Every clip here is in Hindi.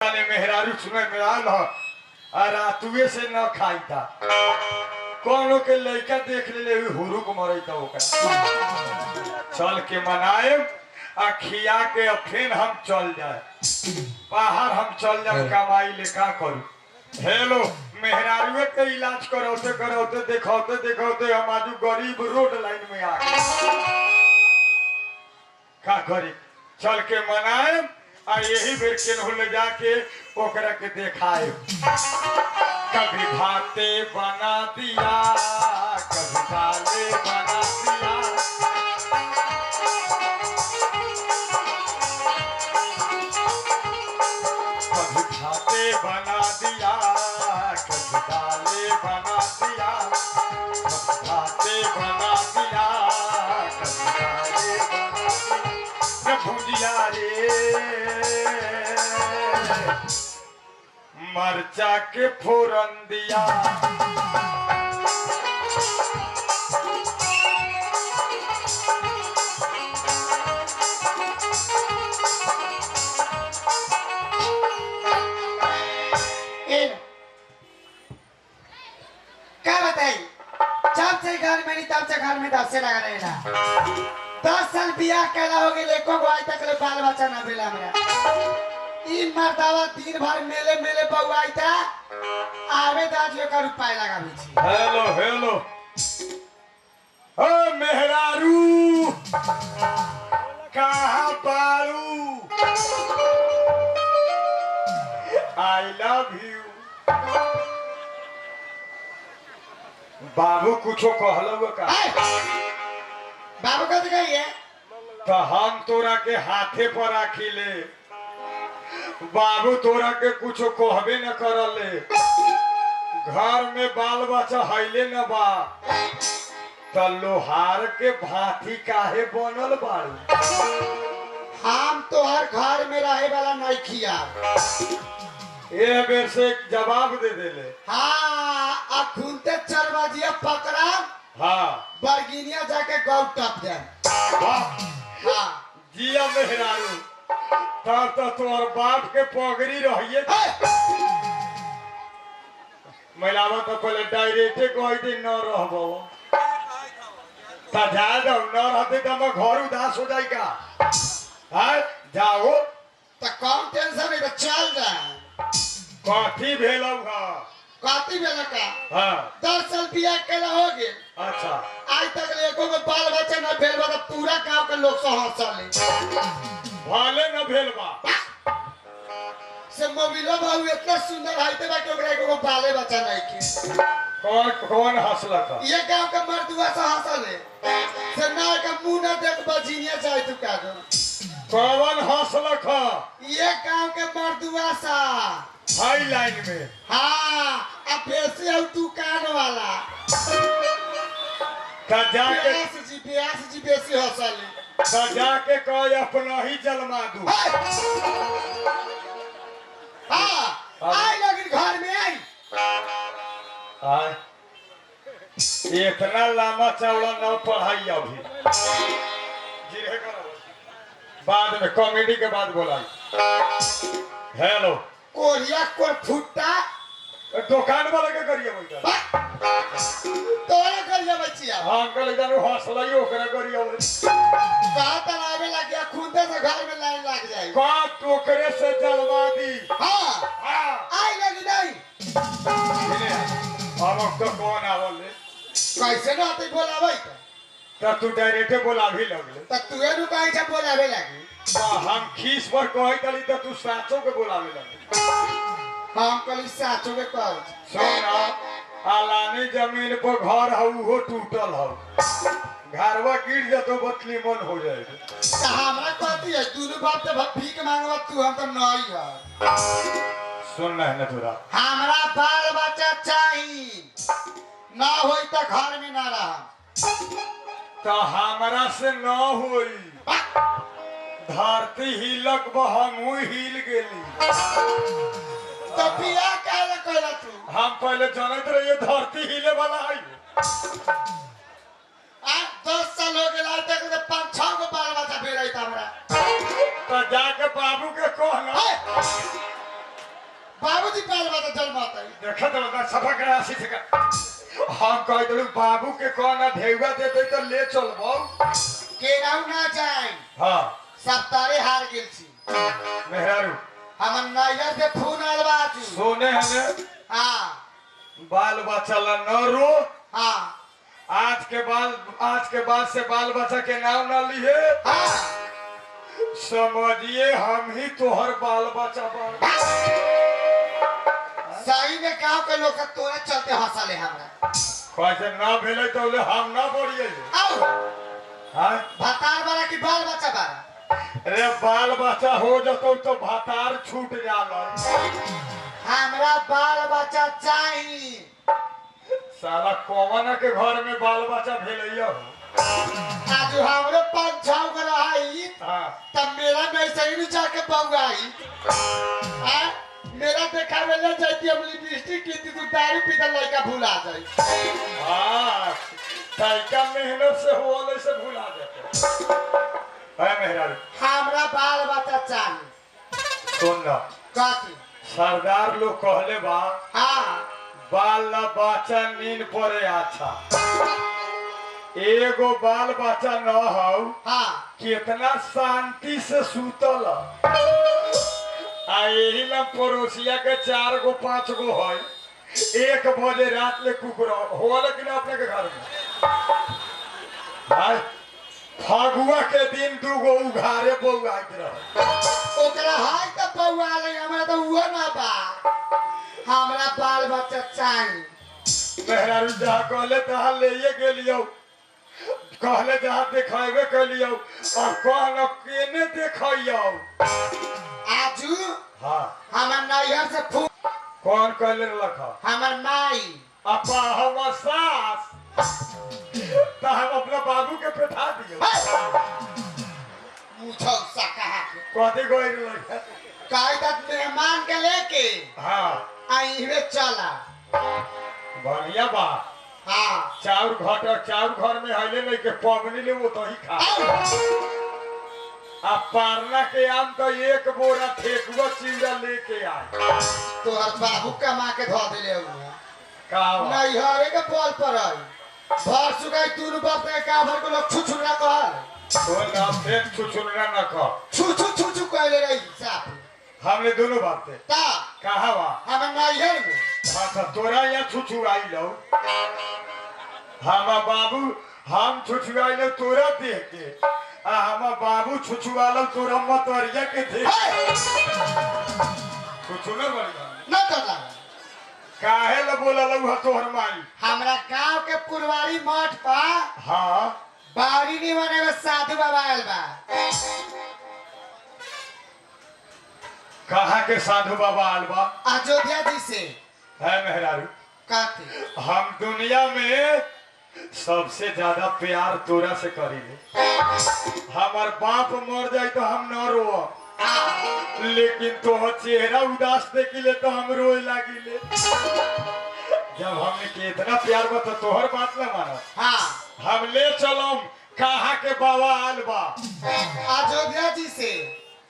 मेहरारू सुने में आल रातुए से न खाई था कौन के लड़का देख ले हुरुक मरे था चल के मनाए आ खिया के फिर हम चल जाए बाहर हम चल जाए कमाई ले का करू हेलो मेहरारू के इलाज करौते करौते देखौते देखौते हम आज गरीब रोड लाइन में आ गए का करी चल के मनाए आ यही बेर केनहू ले जाके ओकरा के देखाए कभी भाते बना दिया कभी दाले बना दिया कभी भाते बना दिया कभी दाले बना दिया कभी भाते बना दिया कभी दाले बना दिया भुजिया रे मरचा के फोरन दिया क्या बताई जब से घर में नहीं तब से घर में 10 से लगा रहेगा 10 साल बियाह कैला हो गए एको आज तक ले बाल बच्चा ना भेला हमरा ई मर्दावा दिन भर मेले मेले बउआई था आवे दाज का रुपया लगावे छी हेलो हेलो ओ मेहरारू कहाँ पारू आई लव यू बाबू कुछो कहलो का बाबू का तो कहिए तो हम तोरा के हाथे पर राखी ले बाबू तोरा के कुछो कहबे न करले घर में बाल बच्चा हैले न बा त लोहार के भाती काहे बनल बाड़ू हम तो हर घर में रहे वाला नहीं किया ए बेर से एक जवाब दे देले हाँ अखुनते चरवाजिया पकड़ा हाँ बरगिनिया जाके गौ टप दे हाँ जिया मेहरारू तब तो तोहर बाप के पगड़ी रहिए महिलावा तो पहले डायरेक्टे कह दे न रहबो ता जा दो न रहते तो मैं घर उदास हो जाएगा हां जाओ तो कौन टेंशन है चल जा कथी भेलौ हा कथी भेल का हां 10 साल बियाह केला हो गेल अच्छा आज तक ले एको बाल बच्चा न भेल बा पूरा गांव के लोग से हंसले भाले न भेल बा से मोबिलो बाबू इतना सुंदर हाइते बा कि ओकरा एको बाले बच्चा नहीं के कौन कौन हंसला था ये गांव के मर्दुआ से हंसले से ना का मुंह न देख बजिनिया जाए तू का दो कौन हंसला था ये गांव के मर्दुआ सा हाई लाइन में हाँ अब बेसी और दुकान वाला ता जाके ब्यास जी बेसी हंसले ता जाके कह अपना ही जलमा दू हाँ आई लगिन घर में आई हाँ इतना लंबा चौड़ा न पढ़ाई अभी बाद में कॉमेडी के बाद बोलाई हेलो कोरिया को फुट्टा दुकान वाला के करिए बोलता तोरे करिया बचिया हाँ अंकल जानू हौसला ही ओकरा करिए कहा तलावे लग गया खुदे से घर में लाइन लग जाए का टोकरे से जलवा दी हाँ हाँ आई लगी नहीं अब तो कौन आवले कैसे ना आते बोलावे तब तू डायरेक्ट बोलाभी लगले त तुए नु कहीं से बोलावे लगी हम खीस पर कहे तली तो तू साचो के बोलावे लगे हम कल साचो के कर सोना आलानी जमीन पर घर हऊ हो टूटल हऊ घरवा गिर जतो बतली मन हो जाएगी त हमरा कहती है दोनों बाप से भीख मांगवा तू हम तो नहीं है सुन है ना तोरा हमरा बाल बच्चा चाहिए ना होई त घर में ना रहा तो हमरा से न होई धरती हिलक हमहू हिल गेली तो बियाह काहे कहला तू हम पहले जानत रहिए धरती हिले वाला है 10 साल हो गए आज तक 5-6 गो बाल बच्चा भेल है हमरा तो जाके बाबू के कहना रोज बाल बच्चा जन्माता है देखत बता सफा करा आसी से हम कह दलू बाबू के कौन ढेउआ देते तो ले चलबो केनाऊ ना जाए हां सब तारे हार गेल छी मेहरारू हमर नैहर से फोन आयल बा आज सोने हने हां बाल बच्चा ला न रो हां आज के बाद से बाल बच्चा के नाम न लिए हां समझिए हम ही तोहर बाल बच्चा बन सही में गांव के लोग तोरे चलते हंसले हमरा कैसे ना भेले तो ले हम ना बोलिए आओ हां भतार वाला की बाल बच्चा बारा अरे बाल बच्चा हो जतो तो भातार छूट जाला हमरा बाल बच्चा चाहिए साला कौन के घर में बाल बच्चा भेलैया हो आज हमरे पांच छाव कर आई हां तब मेरा में सही नहीं जाके पौगाई हां मेरा देखावे ले जाती हम लिपस्टिक की तू दारू पीता लड़का भुला जाई हां तैका मेहनत से होले से भुला जाते है मेहरारू हमरा बाल बच्चा चाहिए सुन ना काती सरदार लोग कहले बा हां बाल ला बच्चा नींद पड़े अच्छा एगो बाल बच्चा न हो हां कितना शांति से सूतल आ यही ला पड़ोसिया के 4 गो 5 गो है 1 बजे रात ले कुकुर हो लेकिन अपने के घर में हाय फगुआ के दिन 2 गो उघारे बौआइत रहे ओकरा हाय त पौआ ले हमरा त उहो ना बा हमरा बाल बच्चा चाहिए मेहरारू जहाँ कहले तहाँ ले गेलियो कहले जहाँ देखेबे कलियो और कहल केने देखियो आजू हाँ हमर नैहर से फोन कौन कहले लखा हमर माई अपा हम सास तो हम अपना बाबू के बैठा दियो मुझो सका कथी गोई लखा काई तक मेहमान के लेके हाँ आई हुए चला बढ़िया बा हाँ चाउर घर में हले नहीं के पवनी ले वो तो ही खा आ पारना के आम तो 1 बोरा ठेकुआ चिवड़ा लेके आए तोहर बाबू कमा के धो देले हुआ का नैहरे के बल पर आई भर सुगाई तू बाप के का भर को लोग छुछुरा कहल तो ना फेर छुछुरना न कह छुछु कहले रही साहब हमने दोनों बात थे ता कहा वा हम नैहर में अच्छा तोरा यहाँ छुछुराई लो हमार बाबू हम छुछुराई लो तोरा देख के आ हमार बाबू छुछुआ लो तोरा मतरिया के देख छुछुना बढ़िया न करला काहे ल बोला लो तोहर माई हमरा गांव के पुरवारी मठ पा हाँ बावरी नहीं बने में साधु बाबा आयल बा कहाँ के साधु बाबा आलबा अयोध्या जी से है मेहरारू कहते हम दुनिया में सबसे ज्यादा प्यार तोरा से करीले हमार बाप मर जाए तो हम न रो लेकिन तोहर चेहरा उदास देखिले तो हम रोए लागिले जब हमने के इतना प्यार बता तोहर बात न माना हाँ हम ले चलम कहाँ के बाबा आलबा अयोध्या जी से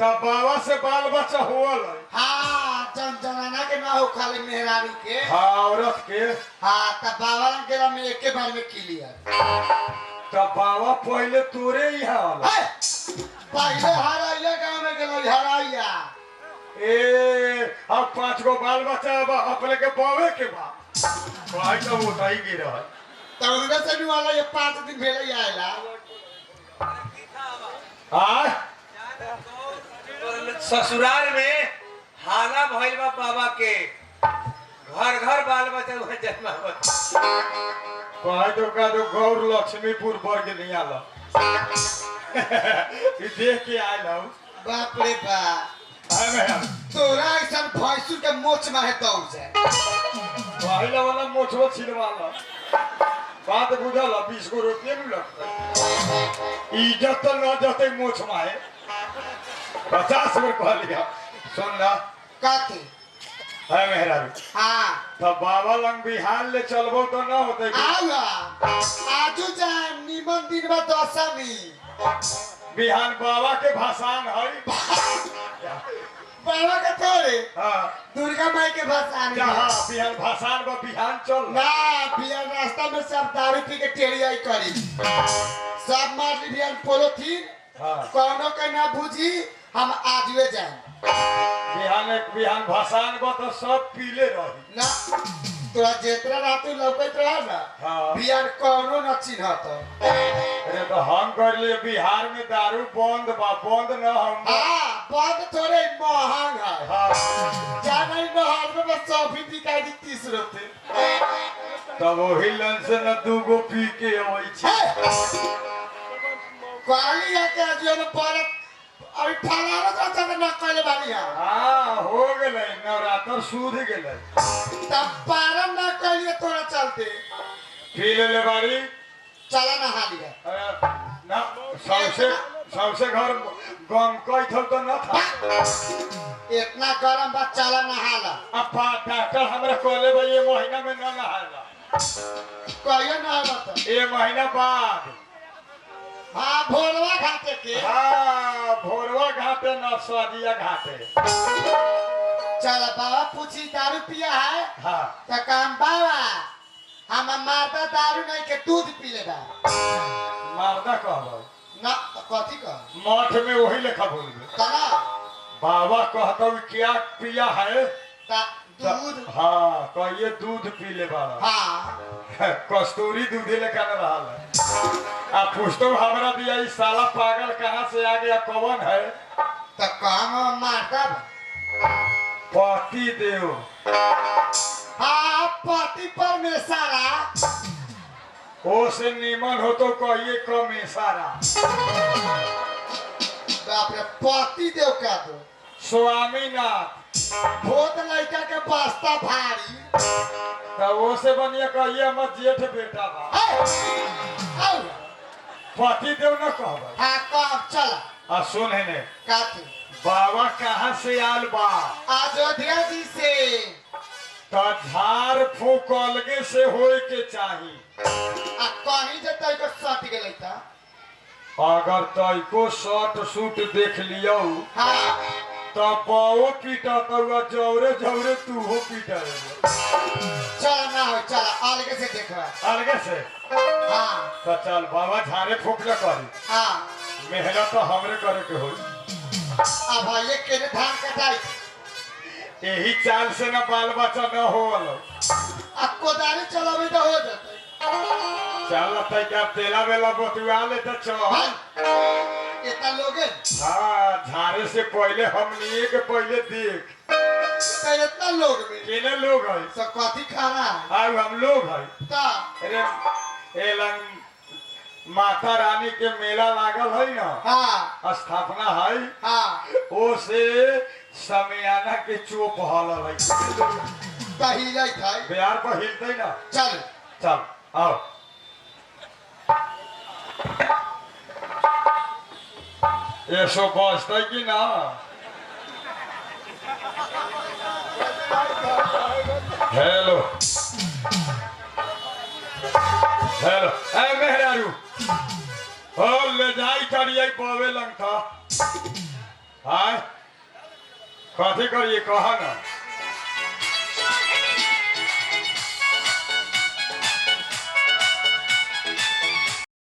तब बाबा से बाल बच्चा हुआ हाँ जनाना के ना हो खाली मेहरारू के हाँ औरत के हाँ तब बाबा के में एक बार में क्लियर तब बाबा पहले तोरे यहाँ आला पहले हराइया गांव में गेलो हराइया ए अब 5 गो बाल बच्चा अपने के बावे के बा भाई तो वो ही गिरा है तब उनका से भी वाला ये 5 दिन भेले आएला आ ससुराल में हाला भइल बा बाबा के घर घर बाल बच्चा हुआ जन्मावत भाई तो का तो गौर लक्ष्मीपुर वर्ग नहीं आला ये देख के आए ना बाप रे बाप है मैं तोरा ऐसा भैंसू के मोच मारे दौड़ जाए भाई वाला मोछवा छिलवाला बात बुझल 20 गो रुपये नहीं लगता इज्जत तो न जते मोछ माए 50 गो कह लिया सुन ना काती है मेहरारू हाँ तब बाबा लंग बिहार ले चलबो तो न होते आवा आजू जाए निमन दिन में दशमी बिहान बाबा के भाषण है बाबा के थोड़े हाँ दुर्गा माई के भसान जहाँ बिहान भाषण बा बिहान चल ना बिहान रास्ता में सब दारू पी के टेढ़ियाई करी सब मार ली बिहान पोलोथीन हाँ कौनो के ना बुझी हम आजुए जाए बिहान भाषण बा तो सब पीले रही ना तोरा जेतरा रातू लौकत रहा ना हाँ बिहान कौनो न चिन्हत अरे तो हम कर लिए बिहार में दारू बंद बा बंद न हम हाँ बंद थोड़े महंग है हाँ जाना ही नहर में बस सॉफी बिकाई दी 30 रुपए तब वही लन से न दूगो पी के अबै छै काली है के जो में परत अभी फलाना तो अच्छा न कइले बानी है हाँ हो गेलै नवरात्र सूझ गेलै तब पारन न कइले तोरा चलते पी ले बारी चला नहा लिया ना सबसे घर गम कई थल तो न था इतना गरम बात चला नहा ला अपा डॉक्टर हमरा कहले भाई ये महीना में न नहाएला कहियो नहा मत ये महीना बाद हाँ भोरवा घाटे के हाँ भोरवा घाटे न स्वादिया घाटे चल बाबा पूछी दारू पिया है हाँ तो काम बाबा हम मारता दारू नहीं के दूध पी ले बा मारदा कहबै ना कथी कह मठ में वही लेखा बोलबे तना बाबा कहता क्या पिया है ता दूध हाँ कहिए दूध पी ले बाबा हाँ कस्तूरी दूधे लेकर न रहा है। आ पूछतो हमरा दिया इस साला पागल कहाँ से आ गया कौन है तो काम मारता पति देव हाँ पति परमेश्वरा ओ से नीमन हो तो कहिए कमेसारा बाप रे पति देव का दो स्वामीनाथ भूत लड़का के बस्ता भारी तो वो से बनिए कहिए हमर जेठ बेटा बा आओ पति देव न कहबै हाँ काम चला आ सुन है ने काती बाबा कहाँ से आल बा अयोध्या जी से तो झाड़ फूक अलगे से होए के चाही आ कहीं जे तई को सट गेलै ता अगर तैको शर्ट सूट देख लियो हाँ तो पाओ पीटा तो जौरे जौरे तू हो पीटा चल ना हो चल अलग से देखवा अलगे से हाँ तो चल बाबा झाड़े फूक न करी हाँ मेहनत तो हमरे करे के हो अब ये केने धान कटाई यही चाल से न बाल बच्चा न हो आ कोदारी चलावे तो हो जाते चल क्या तेला वेला बतुआ ले तो चल इतना लोगे हाँ झाड़े से पहले हमनी के पहले देख तो इतना लोग में केने लोग है सब कथी खाना है अब हम लोग है ता अरे एलन माता रानी के मेला लागल है ना हाँ स्थापना है हाँ ओ से समियाना के चोप हल है कहिलै था बिहार पर हिलते ना चल चल आओ ये सो बचते कि ना हेलो हेलो ए मेहरारू हो ले जाई करिए पवे लंग था हाय कथी करिए कहा ना